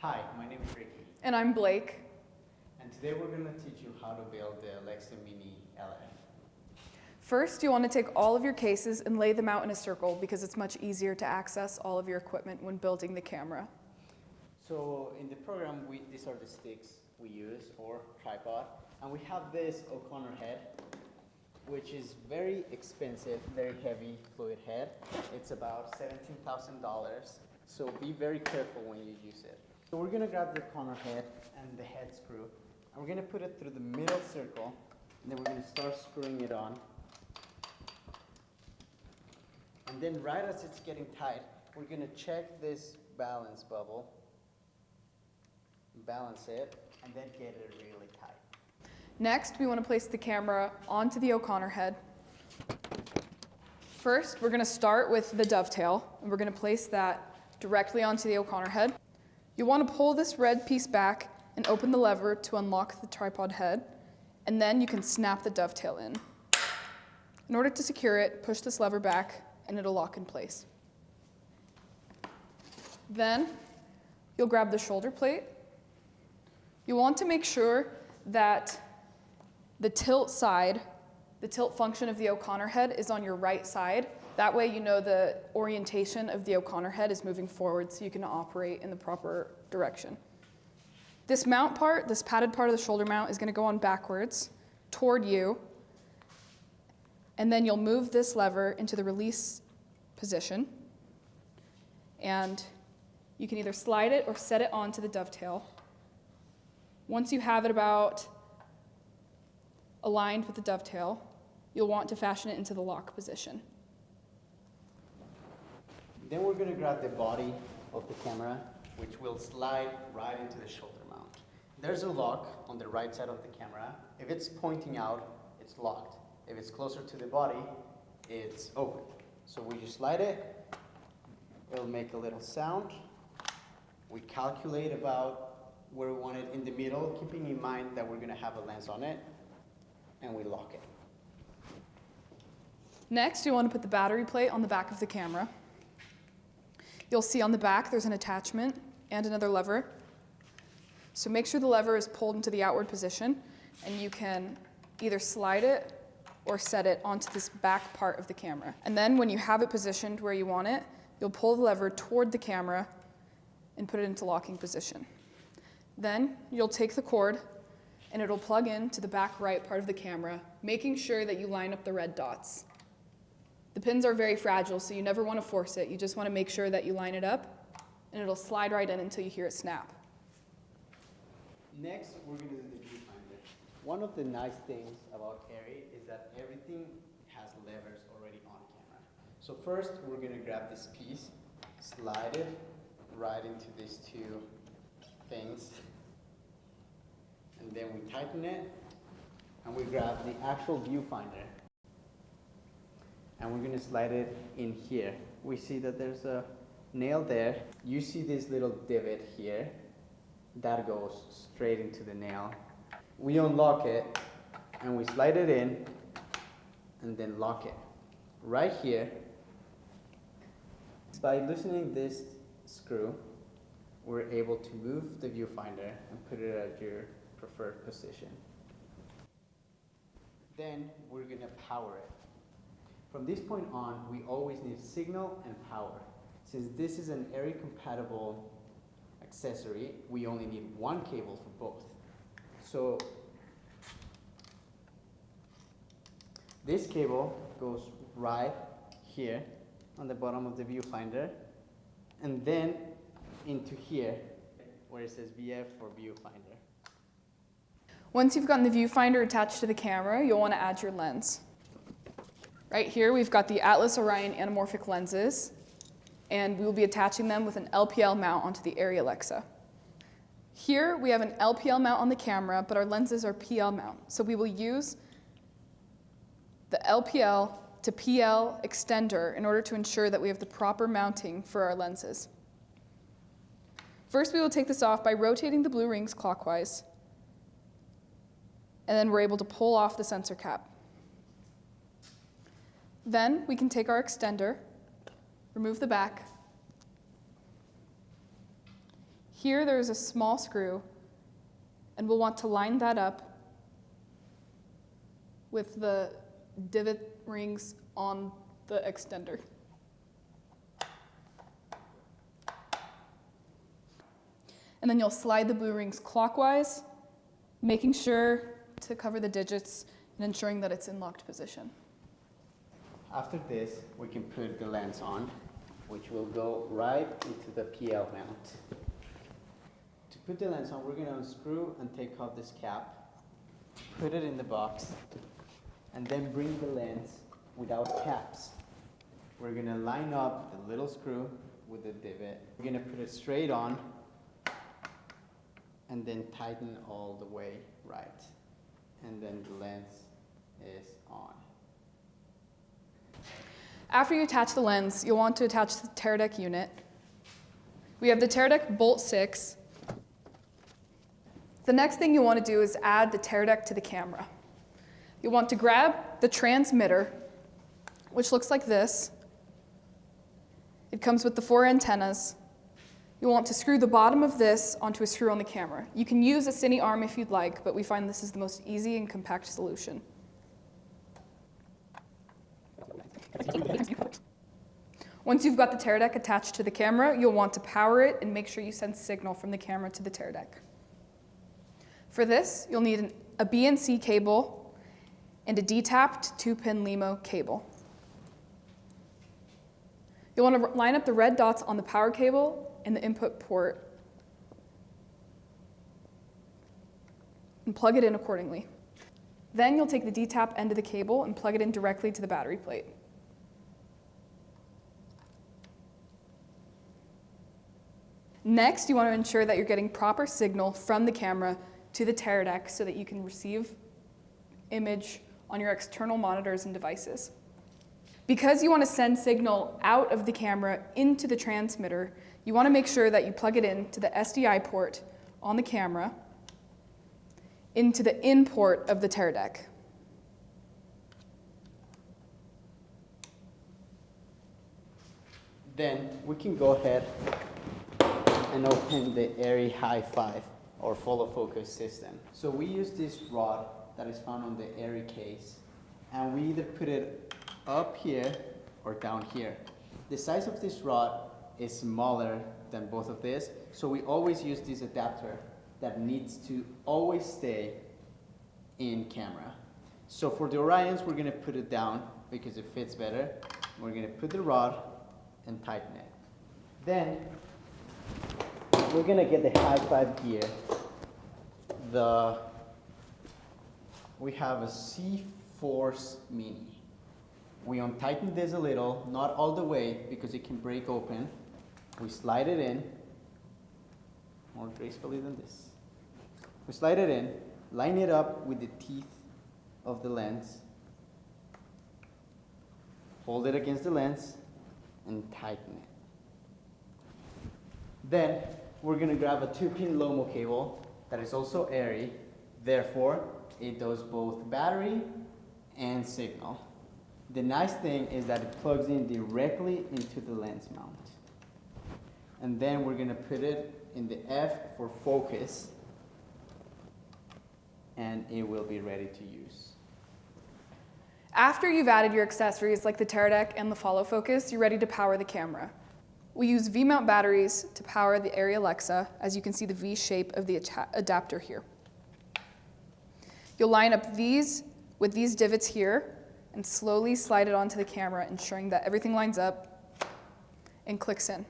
Hi, my name is Ricky. And I'm Blake. And today we're going to teach you how to build the Alexa Mini LF. First, you want to take all of your cases and lay them out in a circle because it's much easier to access all of your equipment when building the camera. So in the program, these are the sticks we use, or tripod. And we have this O'Connor head, which is very expensive, very heavy fluid head. It's about $17,000. So be very careful when you use it. So we're going to grab the O'Connor head and the head screw, and we're going to put it through the middle circle, and then we're going to start screwing it on. And then right as it's getting tight, we're going to check this balance bubble, balance it, and then get it really tight. Next, we want to place the camera onto the O'Connor head. First, we're going to start with the dovetail, and we're going to place that directly onto the O'Connor head. You want to pull this red piece back and open the lever to unlock the tripod head, and then you can snap the dovetail in. In order to secure it, push this lever back and it'll lock in place. Then you'll grab the shoulder plate. You want to make sure that the tilt side, the tilt function of the O'Connor head is on your right side. That way you know the orientation of the O'Connor head is moving forward so you can operate in the proper direction. This mount part, this padded part of the shoulder mount, is going to go on backwards toward you, and then you'll move this lever into the release position, and you can either slide it or set it onto the dovetail. Once you have it about aligned with the dovetail, you'll want to fashion it into the lock position. Then we're going to grab the body of the camera, which will slide right into the shoulder mount. There's a lock on the right side of the camera. If it's pointing out, it's locked. If it's closer to the body, it's open. So we just slide it, it'll make a little sound. We calculate about where we want it in the middle, keeping in mind that we're going to have a lens on it, and we lock it. Next, you want to put the battery plate on the back of the camera. You'll see on the back there's an attachment and another lever. So make sure the lever is pulled into the outward position, and you can either slide it or set it onto this back part of the camera. And then when you have it positioned where you want it, you'll pull the lever toward the camera and put it into locking position. Then you'll take the cord and it'll plug into the back right part of the camera, making sure that you line up the red dots. The pins are very fragile, so you never want to force it. You just want to make sure that you line it up, and it'll slide right in until you hear it snap. Next, we're going to do the viewfinder. One of the nice things about Arri is that everything has levers already on camera. So first, we're going to grab this piece, slide it right into these two things, and then we tighten it, and we grab the actual viewfinder. And we're going to slide it in here. We see that there's a nail there. You see this little divot here. That goes straight into the nail. We unlock it, and we slide it in, and then lock it. Right here, by loosening this screw, we're able to move the viewfinder and put it at your preferred position. Then we're going to power it. From this point on, we always need signal and power. Since this is an Arri compatible accessory, we only need one cable for both. So this cable goes right here on the bottom of the viewfinder, and then into here where it says VF for viewfinder. Once you've gotten the viewfinder attached to the camera, you'll want to add your lens. Right here, we've got the Atlas Orion anamorphic lenses, and we will be attaching them with an LPL mount onto the Arri Alexa. Here, we have an LPL mount on the camera, but our lenses are PL mount. So we will use the LPL to PL extender in order to ensure that we have the proper mounting for our lenses. First, we will take this off by rotating the blue rings clockwise, and then we're able to pull off the sensor cap. Then we can take our extender, remove the back. Here there is a small screw, and we'll want to line that up with the divot rings on the extender. And then you'll slide the blue rings clockwise, making sure to cover the digits and ensuring that it's in locked position. After this, we can put the lens on, which will go right into the PL mount. To put the lens on, we're going to unscrew and take off this cap, put it in the box, and then bring the lens without caps. We're going to line up the little screw with the divot. We're going to put it straight on and then tighten all the way right. And then the lens is on. After you attach the lens, you'll want to attach the Teradek unit. We have the Teradek Bolt 6. The next thing you want to do is add the Teradek to the camera. You'll want to grab the transmitter, which looks like this. It comes with the 4 antennas. You'll want to screw the bottom of this onto a screw on the camera. You can use a cine arm if you'd like, but we find this is the most easy and compact solution. Once you've got the Teradek attached to the camera, you'll want to power it and make sure you send signal from the camera to the Teradek. For this, you'll need a BNC cable and a detapped 2-pin LEMO cable. You'll want to line up the red dots on the power cable and the input port and plug it in accordingly. Then you'll take the detap end of the cable and plug it in directly to the battery plate. Next, you want to ensure that you're getting proper signal from the camera to the Teradek so that you can receive image on your external monitors and devices. Because you want to send signal out of the camera into the transmitter, you want to make sure that you plug it into the SDI port on the camera into the in port of the Teradek. Then we can go ahead and open the Arri Hi-5 or follow focus system. So we use this rod that is found on the Arri case, and we either put it up here or down here. The size of this rod is smaller than both of this, so we always use this adapter that needs to always stay in camera. So for the Orions, we're gonna put it down because it fits better. We're gonna put the rod and tighten it. Then we're gonna get the Hi-5 gear. We have a C-Force Mini. We untighten this a little, not all the way because it can break open. We slide it in, more gracefully than this. We slide it in, line it up with the teeth of the lens, hold it against the lens, and tighten it. Then we're gonna grab a 2-pin LOMO cable that is also Arri, therefore it does both battery and signal. The nice thing is that it plugs in directly into the lens mount. And then we're gonna put it in the F for focus, and it will be ready to use. After you've added your accessories like the Teradek and the follow focus, you're ready to power the camera. We use V-mount batteries to power the Arri Alexa, as you can see the V shape of the adapter here. You'll line up these with these divots here and slowly slide it onto the camera, ensuring that everything lines up and clicks in.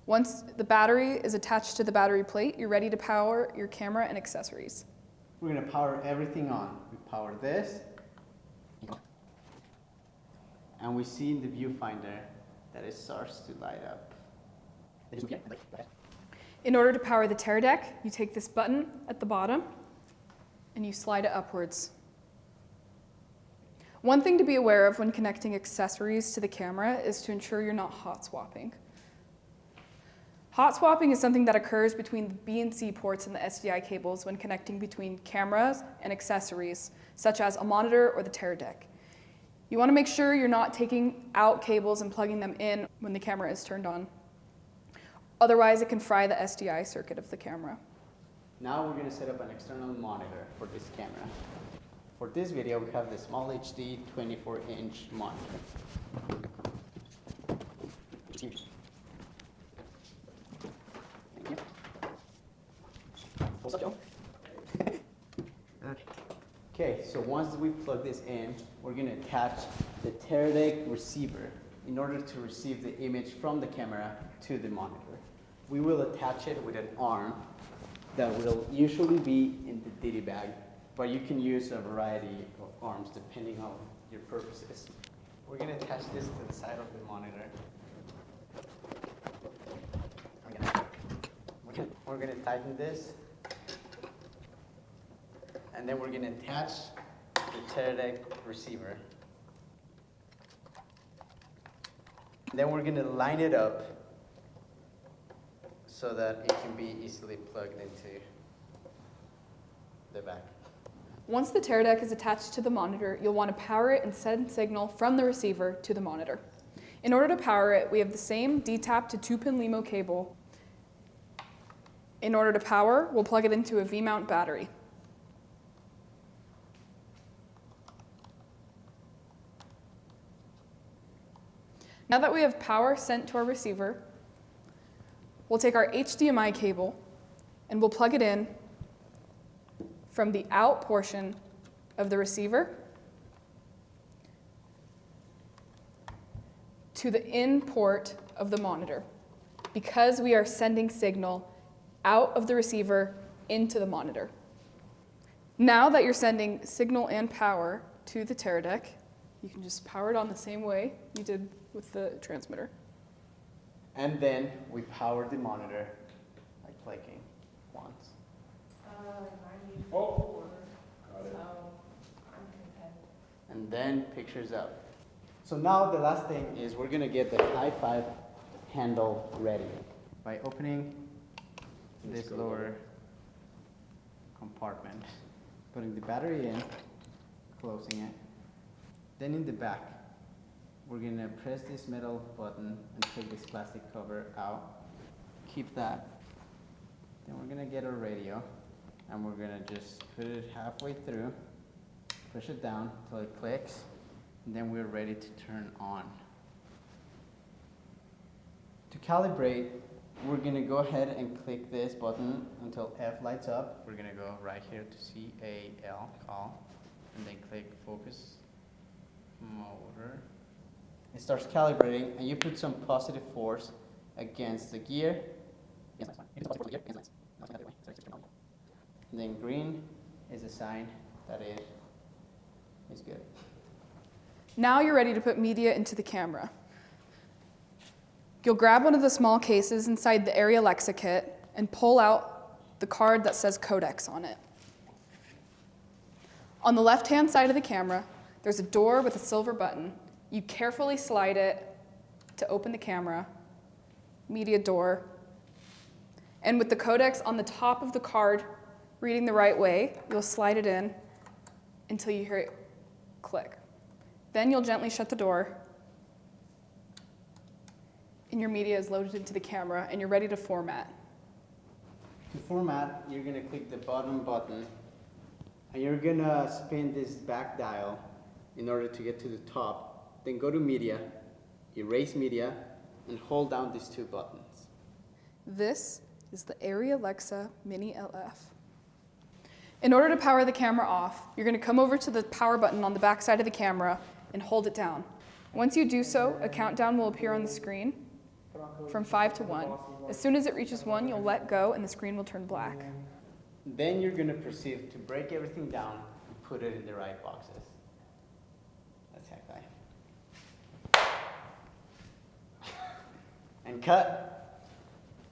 Once the battery is attached to the battery plate, you're ready to power your camera and accessories. We're gonna power everything on. We power this, and we see in the viewfinder that it starts to light up. In order to power the Teradek, you take this button at the bottom and you slide it upwards. One thing to be aware of when connecting accessories to the camera is to ensure you're not hot swapping. Hot swapping is something that occurs between the BNC ports and the SDI cables when connecting between cameras and accessories, such as a monitor or the Teradek. You want to make sure you're not taking out cables and plugging them in when the camera is turned on. Otherwise, it can fry the SDI circuit of the camera. Now we're going to set up an external monitor for this camera. For this video, we have the small HD 24-inch monitor. What's up, Joe? Okay, so once we plug this in, we're going to attach the Teradek receiver in order to receive the image from the camera to the monitor. We will attach it with an arm that will usually be in the ditty bag, but you can use a variety of arms depending on your purposes. We're going to attach this to the side of the monitor. We're going to tighten this, and then we're going to attach the Teradek receiver. Then we're going to line it up so that it can be easily plugged into the back. Once the Teradek is attached to the monitor, you'll want to power it and send signal from the receiver to the monitor. In order to power it, we have the same D-tap to 2-pin LEMO cable. In order to power, we'll plug it into a V-mount battery. Now that we have power sent to our receiver, we'll take our HDMI cable and we'll plug it in from the out portion of the receiver to the in port of the monitor, because we are sending signal out of the receiver into the monitor. Now that you're sending signal and power to the Teradek, you can just power it on the same way you did with the transmitter. And then we power the monitor by clicking once. Oh, got it. And then pictures up. So now the last thing is we're going to get the high five handle ready by opening this lower compartment, putting the battery in, closing it. Then in the back, we're going to press this metal button and take this plastic cover out. Keep that. Then we're going to get our radio, and we're going to just put it halfway through, push it down until it clicks, and then we're ready to turn on. To calibrate, we're going to go ahead and click this button until F lights up. We're going to go right here to CAL, call, and then click focus motor. It starts calibrating, and you put some positive force against the gear. And then green is a sign that it is good. Now you're ready to put media into the camera. You'll grab one of the small cases inside the Arri Alexa kit and pull out the card that says codecs on it. On the left-hand side of the camera, there's a door with a silver button. You carefully slide it to open the camera, media door, and with the codecs on the top of the card reading the right way, you'll slide it in until you hear it click. Then you'll gently shut the door, and your media is loaded into the camera, and you're ready to format. To format, you're going to click the bottom button, and you're going to spin this back dial in order to get to the top. Then go to Media, erase Media, and hold down these two buttons. This is the Arri Alexa Mini LF. In order to power the camera off, you're going to come over to the power button on the back side of the camera and hold it down. Once you do so, a countdown will appear on the screen from 5 to 1. As soon as it reaches 1, you'll let go and the screen will turn black. Then you're going to proceed to break everything down and put it in the right boxes. That's high five. And cut.